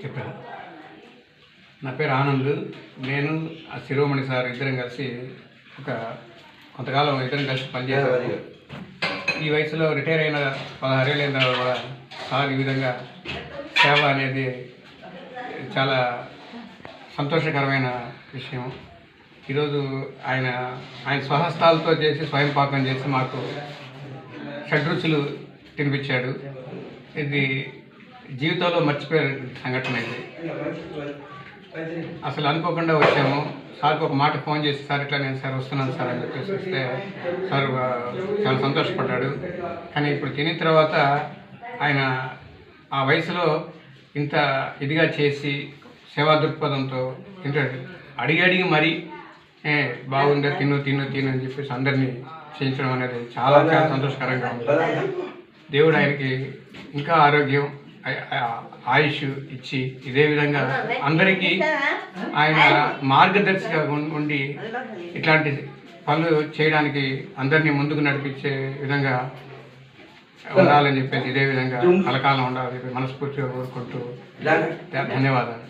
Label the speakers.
Speaker 1: చెప్పాను. నా పేరు ఆనంద్. నేను ఆ శిరోమణి సార్ ఇద్దరం కలిసి కొంతకాలం ఇద్దరం కలిసి పనిచేసాము. ఈ వయసులో రిటైర్ అయిన 16 ఏళ్ళు అయిన తర్వాత కూడా సార్ ఈ విధంగా సేవ అనేది చాలా సంతోషకరమైన విషయం. ఈరోజు ఆయన స్వహస్తాలతో చేసి స్వయం పాకం చేసి మాకు షడ్రుచులు తినిపించాడు. ఇది జీవితంలో మర్చిపోయే సంఘటన. ఇది అసలు అనుకోకుండా వచ్చాము. సార్కి ఒక మాట ఫోన్ చేసి, సార్ ఇట్లా నేను సార్ వస్తున్నాను సార్ అని చెప్పేసి వస్తే సార్ చాలా సంతోషపడ్డాడు. కానీ ఇప్పుడు తినిన తర్వాత ఆయన ఆ వయసులో ఇంత ఇదిగా చేసి సేవా దృక్పథంతో తింటాడు. అడిగి మరీ బాగుందా తిను అని చెప్పేసి అందరినీ చేయించడం అనేది చాలా చాలా సంతోషకరంగా ఉంది. దేవుడు ఆయనకి ఇంకా ఆరోగ్యం ఆయుష్ ఇచ్చి ఇదే విధంగా అందరికీ ఆయన మార్గదర్శిగా ఉండి ఇట్లాంటి పనులు చేయడానికి అందరినీ ముందుకు నడిపించే విధంగా ఉండాలని చెప్పేసి ఇదే విధంగా కలకాలం ఉండాలని మనస్ఫూర్తిగా కోరుకుంటూ ధన్యవాదాలు.